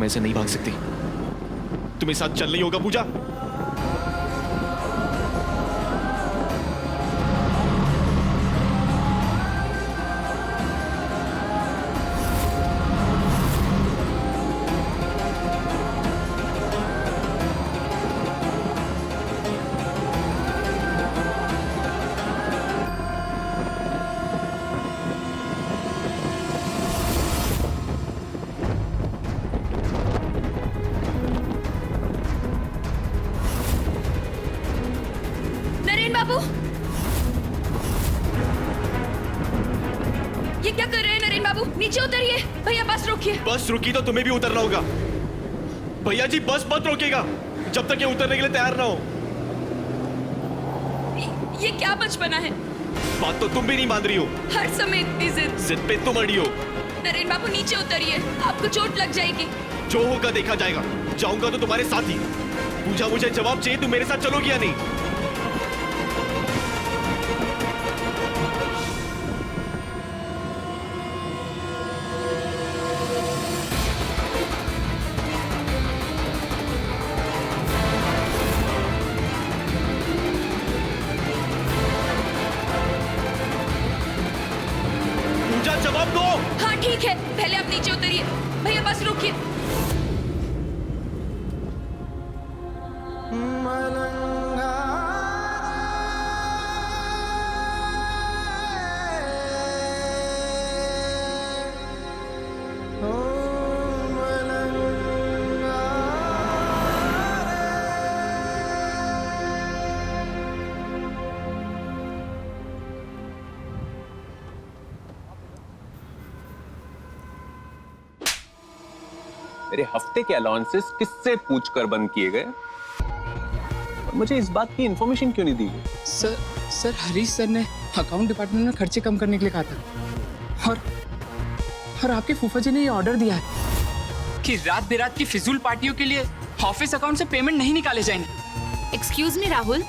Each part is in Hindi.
ऐसे नहीं भाग सकती। तुम्हें साथ चल नहीं होगा पूजा। बाबू, ये क्या कर रहे हैं नरेन बाबू? नीचे उतरिए। भैया बस रोकिए। बस रुकी तो तुम्हें भी उतरना होगा। भैया जी बस मत रोकेगा जब तक ये उतरने के लिए तैयार ना हो। ये क्या बचपना है? बात तो तुम भी नहीं मान रही हो। हर समय इतनी जिद पे तुम अड़ी हो। नरेन बाबू नीचे उतरिए, आपको चोट लग जाएगी। जो होगा देखा जाएगा। जाऊंगा तो तुम्हारे साथ ही। पूजा मुझे जवाब चाहिए, तुम मेरे साथ चलोगी या नहीं? जवाब दो। हाँ ठीक है, पहले आप नीचे उतरिए। भैया बस रोकिए। मेरे हफ्ते के अलाउंसेस किससे पूछकर बंद किए गए? और मुझे इस बात की इंफॉर्मेशन क्यों नहीं दी गई? सर हरीश सर ने अकाउंट डिपार्टमेंट में खर्चे कम करने के लिए कहा था। और आपके फूफा जी ने ये ऑर्डर दिया है कि रात बेरात की फिजूल पार्टियों के लिए ऑफिस अकाउंट से पेमेंट नहीं निकाले जाएंगे। एक्सक्यूज मी राहुल,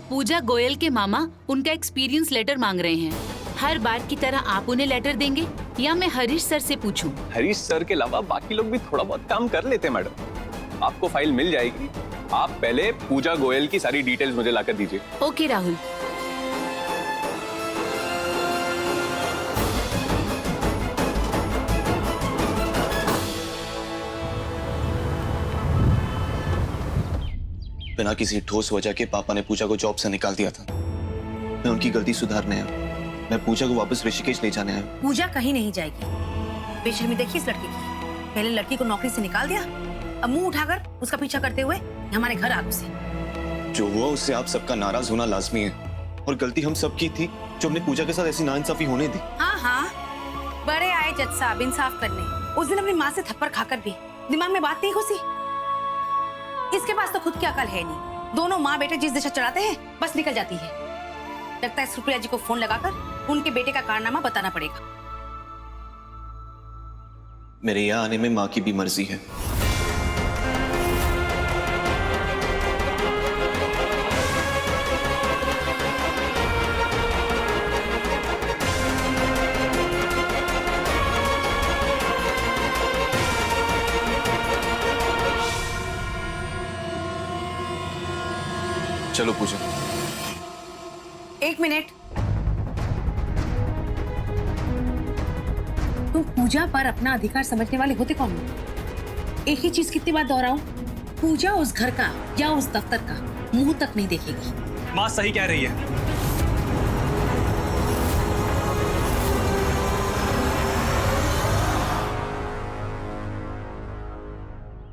पूजा गोयल के मामा उनका एक्सपीरियंस लेटर मांग रहे हैं। हर बार की तरह आप उन्हें लेटर देंगे या मैं हरीश सर से पूछूं? हरीश सर के अलावा बाकी लोग भी थोड़ा बहुत काम कर लेते हैं मैडम। आपको फाइल मिल जाएगी। आप पहले पूजा गोयल की सारी डिटेल्स मुझे लाकर दीजिए। ओके राहुल। बिना किसी ठोस वजह के पापा ने पूजा को जॉब से निकाल दिया था। मैं उनकी गलती सुधारने आया। मैं पूजा को वापस ऋषिकेश ले जाने आया। पूजा कहीं नहीं जाएगी। बेशर्मी देखिए इस लड़की की। पहले लड़की को नौकरी से निकाल दिया, अब मुंह उठाकर उसका पीछा करते हुए हमारे घर आ घुसे। जो हुआ उससे आप सबका नाराज होना लाजमी है और गलती हम सब की थी जो हमने पूजा के साथ ऐसी नाइंसाफी होने दी। हाँ, बड़े आए जज साहब इंसाफ करने। उस दिन अपनी माँ से थप्पड़ खाकर भी दिमाग में बात नहीं घुसी। इसके पास तो खुद की अकल है नहीं। दोनों माँ बेटे जिस दिशा चलाते हैं बस निकल जाती है। लगता है सुप्रिया जी को फोन लगाकर उनके बेटे का कारनामा बताना पड़ेगा। मेरे यहाँ आने में माँ की भी मर्जी है। चलो पूजा। एक मिनट, तुम पूजा पर अपना अधिकार समझने वाले होते कौन हो? एक ही चीज कितनी बार दोहराऊं? पूजा उस घर का या उस दफ्तर का मुंह तक नहीं देखेगी। माँ सही कह रही है।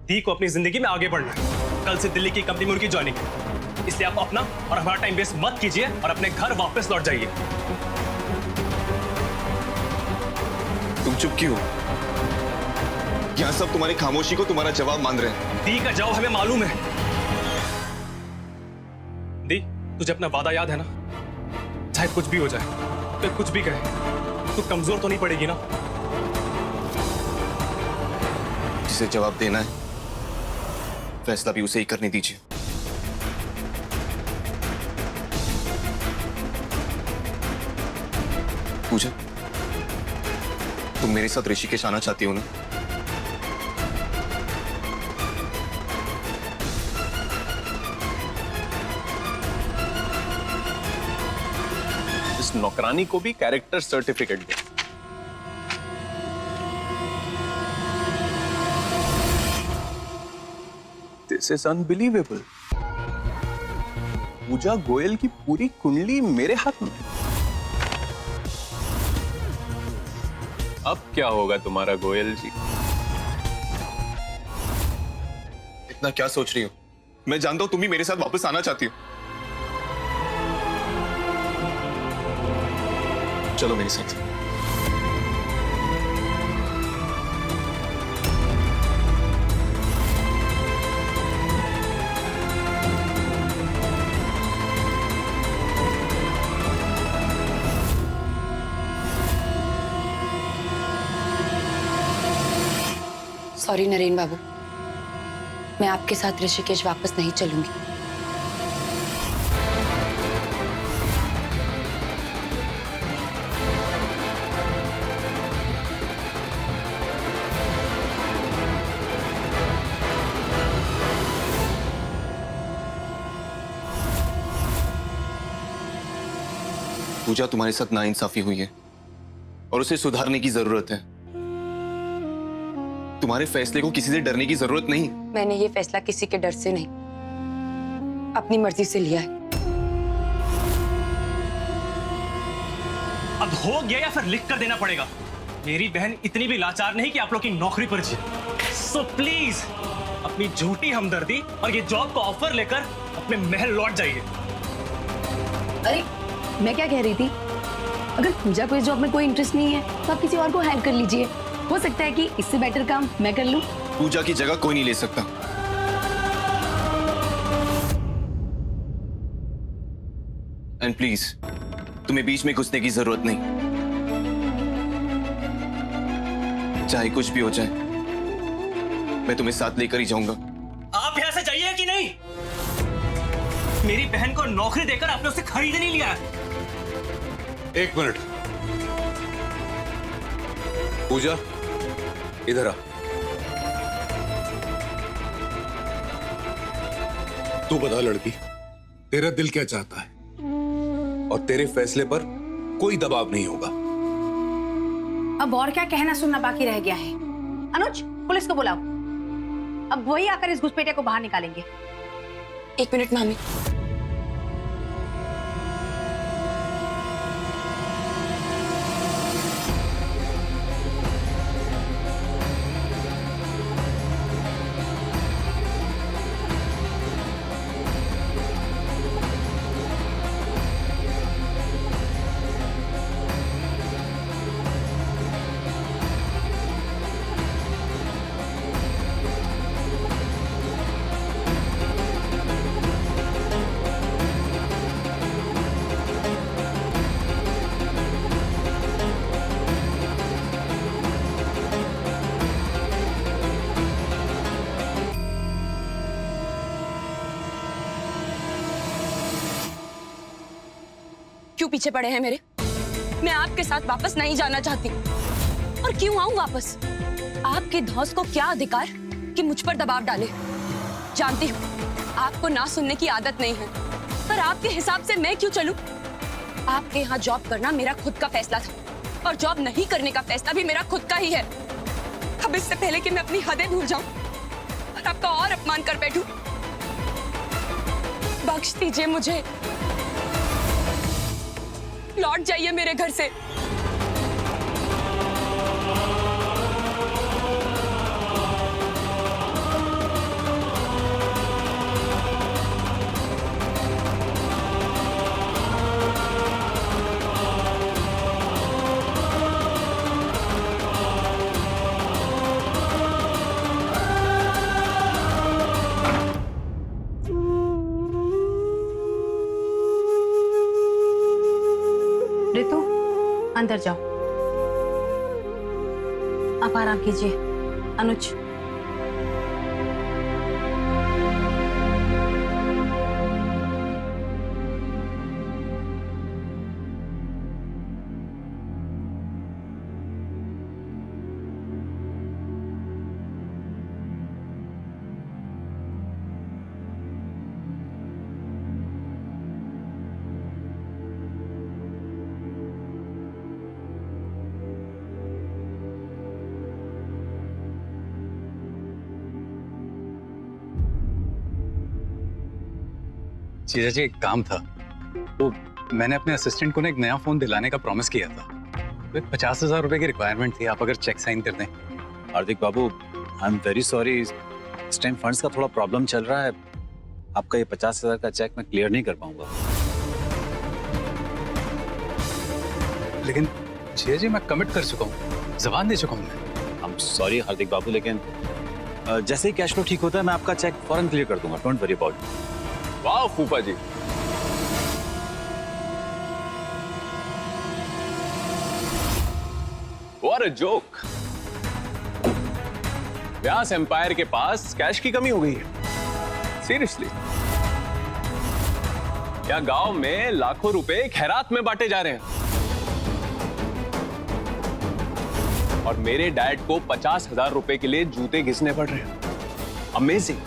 दी को अपनी जिंदगी में आगे बढ़ना है। कल से दिल्ली की कंपनी में उनकी ज्वाइनिंग है। इसलिए आप अपना और हमारा टाइम वेस्ट मत कीजिए और अपने घर वापस लौट जाइए। तुम चुप क्यों? यहाँ सब तुम्हारी खामोशी को तुम्हारा जवाब मान रहे हैं। दी का जवाब हमें मालूम है। दी, तुझे अपना वादा याद है ना? चाहे कुछ भी हो जाए, तो कुछ भी कहे, तू कमजोर तो नहीं पड़ेगी ना? जिसे जवाब देना है फैसला भी उसे ही करने दीजिए। पूजा, तुम मेरे साथ ऋषिकेश आना चाहती हो ना? इस नौकरानी को भी कैरेक्टर सर्टिफिकेट दे। This is unbelievable. Puja Goyal की पूरी कुंडली मेरे हाथ में। अब क्या होगा तुम्हारा गोयल जी? इतना क्या सोच रही हो? मैं जानता हूं तुम भी मेरे साथ वापस आना चाहती हो। चलो मेरे साथ। सॉरी नरेन बाबू, मैं आपके साथ ऋषिकेश वापस नहीं चलूंगी। पूजा, तुम्हारे साथ नाइंसाफी हुई है और उसे सुधारने की जरूरत है। तुम्हारे फैसले को किसी से डरने की जरूरत नहीं। मैंने ये फैसला किसी के डर से नहीं, अपनी मर्जी से लिया है। अब हो गया या फिर लिख कर देना पड़ेगा। मेरी बहन इतनी भी लाचार नहीं कि आप लोग की नौकरी पर जिए। सो प्लीज अपनी झूठी हमदर्दी और ये जॉब का ऑफर लेकर अपने महल लौट जाइए। अरे मैं क्या कह रही थी, अगर पूजा को इस जॉब में कोई इंटरेस्ट नहीं है तो आप किसी और को हायर कर लीजिए। हो सकता है कि इससे बेटर काम मैं कर लूं। पूजा की जगह कोई नहीं ले सकता। एंड प्लीज, तुम्हें बीच में घुसने की जरूरत नहीं। चाहे कुछ भी हो जाए, मैं तुम्हें साथ लेकर ही जाऊंगा। आप यहां से जाइए कि नहीं? मेरी बहन को नौकरी देकर आपने उसे खरीद नहीं लिया। एक मिनट, पूजा इधर आ। तू बता लड़की, तेरा दिल क्या चाहता है? और तेरे फैसले पर कोई दबाव नहीं होगा। अब और क्या कहना सुनना बाकी रह गया है? अनुज, पुलिस को बुलाओ। अब वही आकर इस घुसपैठिया को बाहर निकालेंगे। एक मिनट मामी। क्यों पीछे पड़े हैं मेरे? मैं आपके साथ वापस नहीं जाना चाहती। और क्यों आऊं वापस? आपके धौस को क्या अधिकार कि मुझ पर दबाव डाले? जानती हूँ आपको ना सुनने की आदत नहीं है, पर आपके हिसाब से मैं क्यों चलूं? आपके यहाँ जॉब करना मेरा खुद का फैसला था और जॉब नहीं करने का फैसला भी मेरा खुद का ही है। अब इससे पहले कि मैं अपनी हदें भूल जाऊं और आपका और अपमान कर बैठूं, बख्श दीजिए मुझे। लौट जाइए मेरे घर से। ऋतु, अंदर जाओ। आप आराम कीजिए। अनुज, जीजा जी, एक काम था। तो मैंने अपने असिस्टेंट को ना एक नया फोन दिलाने का प्रॉमिस किया था। तो 50,000 रुपए की रिक्वायरमेंट थी, आप अगर चेक साइन कर दें। हार्दिक बाबू, आई एम वेरी सॉरी, इस टाइम फंड्स का थोड़ा प्रॉब्लम चल रहा है। आपका ये 50,000 का चेक मैं क्लियर नहीं कर पाऊंगा। लेकिन जीजा जी, मैं कमिट कर चुका हूँ, जबान दे चुका हूँ मैं। आई एम सॉरी हार्दिक बाबू, लेकिन जैसे ही कैश फ्लो ठीक होता है मैं आपका चेक फौरन क्लियर कर दूंगा। Don't worry about it. वाह फूफा ji, what a joke. Vyas empire के पास कैश की कमी हो गई है। सीरियसली, क्या गांव में लाखों रुपए खैरात में बांटे जा रहे हैं और मेरे डैड को 50,000 रुपए के लिए जूते घिसने पड़ रहे हैं। अमेजिंग।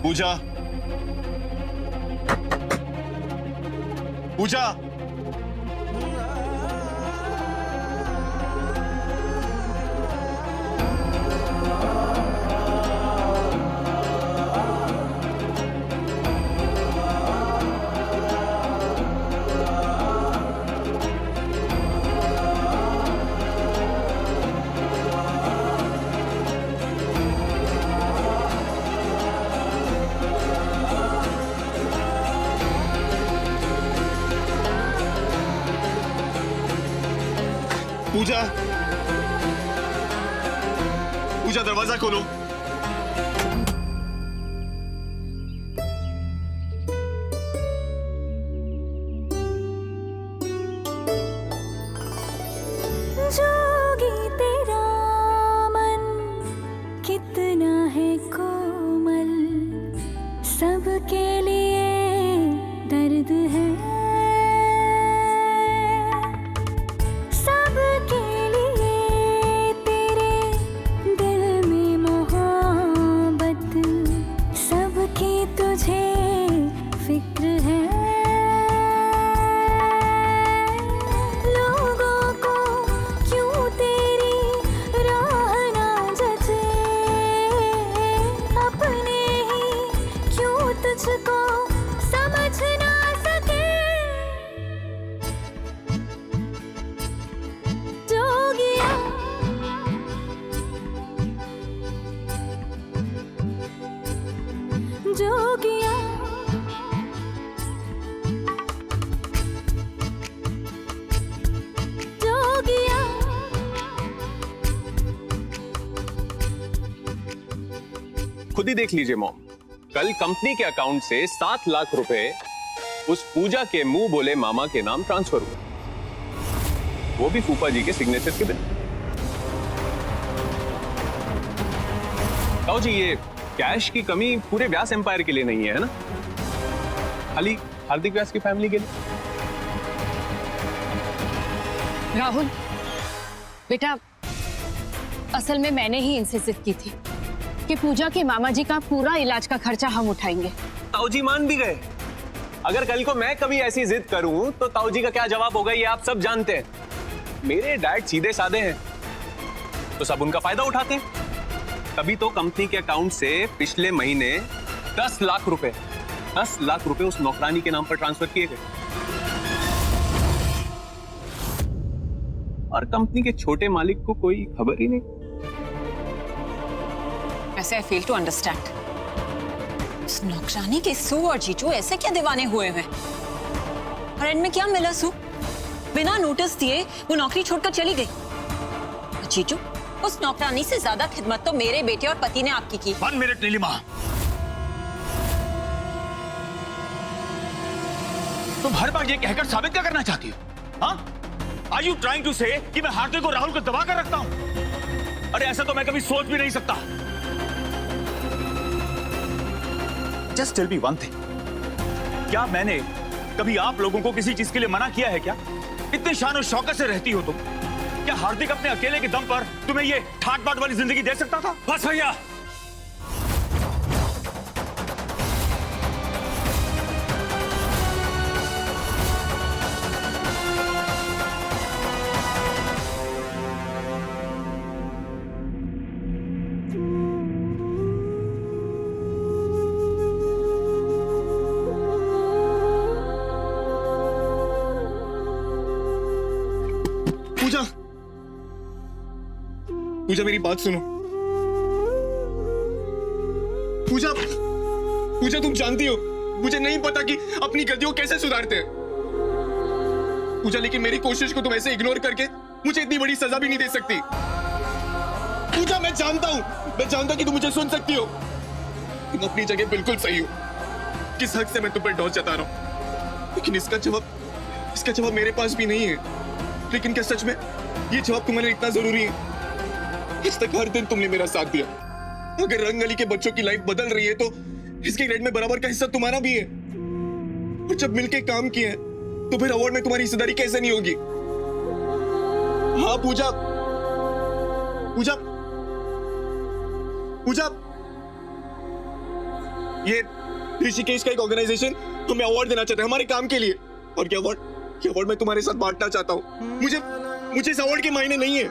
पूजा, पूजा, पूजा, पूजा, दरवाजा खोलो। जोगी तेरा मन कितना है कोमल, सबके लिए दर्द है, सबके लिए तेरे दिल में मोहब्बत, सबकी तुझे फिक्र है। लोगों को क्यों तेरी राह ना जचे, अपने ही क्यों तुझको समझ ना सके। जोगिया, जोगिया, जोगिया। खुद ही देख लीजिए मॉम, कल कंपनी के अकाउंट से 7 लाख रुपए उस पूजा के मुंह बोले मामा के नाम ट्रांसफर हुए, वो भी फूफा जी के सिग्नेचर के बिना। ताऊ जी, ये कैश की कमी पूरे व्यास एम्पायर के लिए नहीं है ना, खाली हार्दिक व्यास की फैमिली के लिए। राहुल बेटा, असल में मैंने ही इनसे जिद की थी कि पूजा के मामा जी का पूरा इलाज का खर्चा हम उठाएंगे। ताऊ जी मान भी गए। अगर कल को मैं कभी ऐसी जिद करूं तो ताऊ जी का क्या जवाब होगा ये आप सब जानते हैं। मेरे डैड सीधे साधे हैं तो सब उनका फायदा उठाते हैं। तभी तो कंपनी के अकाउंट से पिछले महीने 10 लाख रुपए उस नौकरानी के नाम पर ट्रांसफर किए गए और कंपनी के छोटे मालिक को कोई खबर ही नहीं। ऐसे आई फेल टू अंडरस्टैंड, उस नौकरानी के सू और जीजू ऐसे क्या दीवाने हुए हैं? और एंड में क्या मिला सू? बिना नोटिस दिए वो नौकरी छोड़कर चली गई। और जीजू, उस नौकरानी से ज्यादा खिदमत तो मेरे बेटे और पति ने आपकी की। 1 मिनट नीलिमा, तुम हर बार ये कहकर साबित क्या करना चाहती हो? हाँ? Are you trying to say कि मैं हार्दिक को राहुल को दबा कर रखता हूं? अरे ऐसा तो मैं कभी सोच भी नहीं सकता। Just tell me one thing, क्या मैंने कभी आप लोगों को किसी चीज के लिए मना किया है क्या? इतने शान और शौकत से रहती हो तुम। क्या हार्दिक अपने अकेले के दम पर तुम्हें ये ठाट बाट वाली जिंदगी दे सकता था? बस भैया, पूजा मेरी बात सुनो। पूजा, पूजा तुम जानती हो मुझे नहीं पता कि अपनी गलतियों को कैसे सुधारते हैं। पूजा लेकिन मेरी कोशिश को तुम ऐसे इग्नोर करके मुझे इतनी बड़ी सजा भी नहीं दे सकती। पूजा मैं जानता हूं कि तुम मुझे सुन सकती हो। तुम अपनी जगह बिल्कुल सही हो। किस हक से मैं तुम पर डॉज जता रहा हूं, लेकिन इसका जवाब मेरे पास भी नहीं है। लेकिन क्या सच में ये जवाब तुम्हारे इतना जरूरी है? आज तक हर दिन तुमने मेरा साथ दिया। अगर रंगली के बच्चों की लाइफ बदल रही है तो इसके ग्रेड में बराबर का हिस्सा तुम्हारा भी है। और जब मिलके काम किया है तो फिर अवार्ड में तुम्हारी हिस्सेदारी कैसे नहीं होगी? हाँ पूजा, पूजा, पूजा, ये ऋषिकेश का एक ऑर्गेनाइजेशन हमें अवार्ड देना चाहता है हमारे काम के लिए। और ये अवार्ड मैं तुम्हारे साथ बांटना चाहता हूँ। मुझे इस अवार्ड के मायने नहीं है।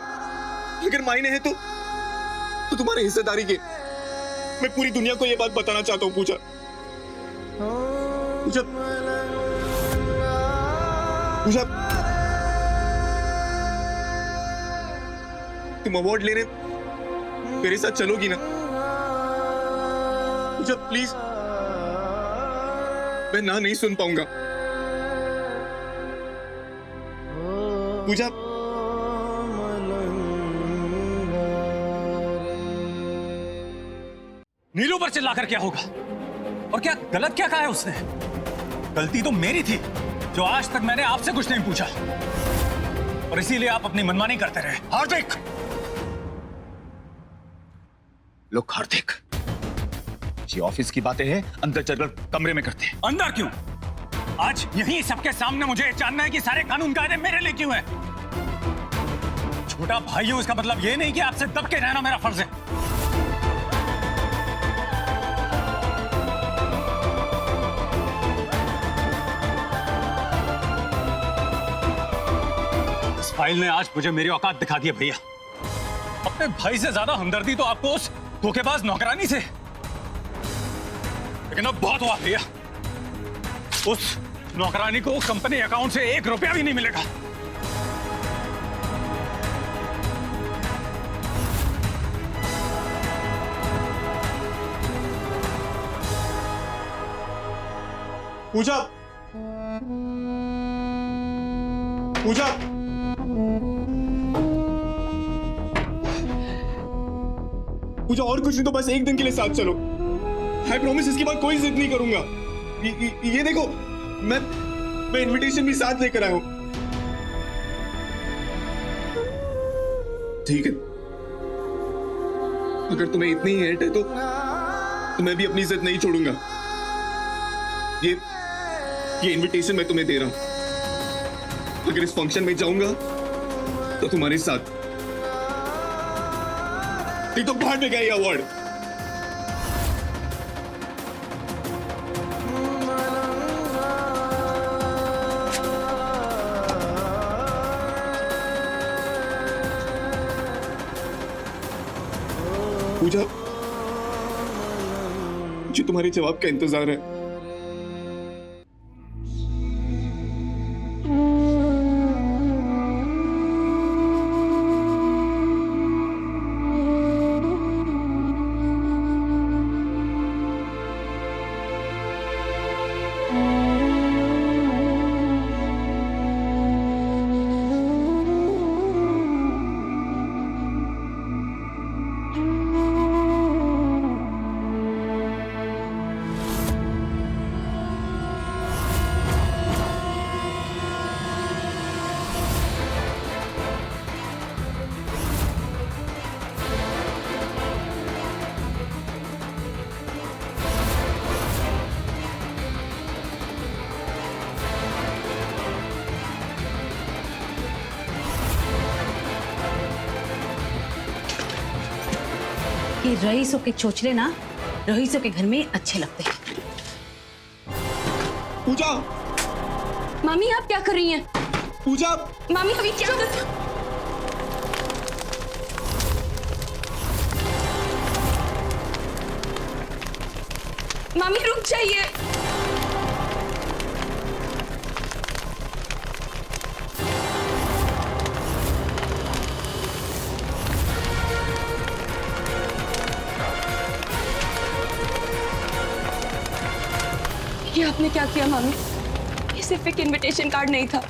अगर मायने हैं तो तुम्हारे हिस्सेदारी के। मैं पूरी दुनिया को ये बात बताना चाहता हूँ पूजा। पूजा, पूजा, तुम अवार्ड लेने मेरे साथ चलोगी ना? पूजा प्लीज, मैं ना नहीं सुन पाऊंगा। पूजा, नीलू पर चिल्लाकर क्या होगा? और क्या गलत क्या कहा है उसने? गलती तो मेरी थी जो आज तक मैंने आपसे कुछ नहीं पूछा, और इसीलिए आप अपनी मनमानी करते रहे। हार्दिक, लोग हार्दिक, ये ऑफिस की बातें हैं, अंदर चलकर कमरे में करते हैं। अंदर क्यों? आज यहीं सबके सामने मुझे जानना है कि सारे कानून कायदे मेरे लिए क्यों हैं? छोटा भाई हूं, इसका मतलब ये नहीं कि आपसे दब के रहना मेरा फर्ज है। इस फाइल ने आज मुझे मेरी औकात दिखा दी है भैया। अपने भाई से ज्यादा हमदर्दी तो आपको उस धोखेबाज नौकरानी से। लेकिन अब बहुत हुआ भैया। उस नौकरानी को कंपनी अकाउंट से 1 रुपया भी नहीं मिलेगा। पूजा, पूजा, पूजा, और कुछ नहीं तो बस एक दिन के लिए साथ चलो। आई प्रॉमिस इसके बाद कोई जिद नहीं करूंगा। ये देखो, मैं इनविटेशन भी साथ लेकर आया हूं। ठीक है, अगर तुम्हें इतनी ही हेट है तो मैं भी अपनी जिद नहीं छोड़ूंगा। ये इनविटेशन मैं तुम्हें दे रहा हूं। अगर इस फंक्शन में जाऊंगा तो तुम्हारे साथ, नहीं तो बाहर में गया ये अवार्ड। पूजा, मुझे तुम्हारे जवाब का इंतजार है। कि रईसों के चोचले ना रईसों के घर में अच्छे लगते हैं। पूजा, मामी आप क्या कर रही हैं? पूजा, मामी अभी क्या कर... मामी रुक जाइए। ये आपने क्या किया मामी? ये सिर्फ एक इनविटेशन कार्ड नहीं था,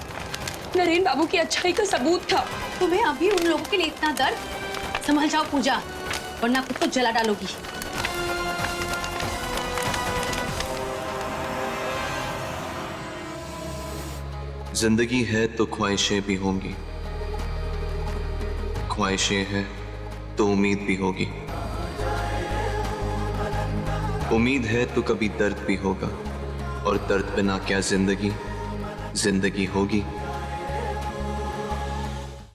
नरेन बाबू की अच्छाई का सबूत था। तुम्हें अभी उन लोगों के लिए इतना दर्द? संभल जाओ पूजा, वरना खुद को जला डालोगी। जिंदगी है तो ख्वाहिशें भी होंगी, ख्वाहिशें हैं तो उम्मीद भी होगी, उम्मीद है तो कभी दर्द भी होगा, और दर्द बिना क्या जिंदगी, जिंदगी होगी।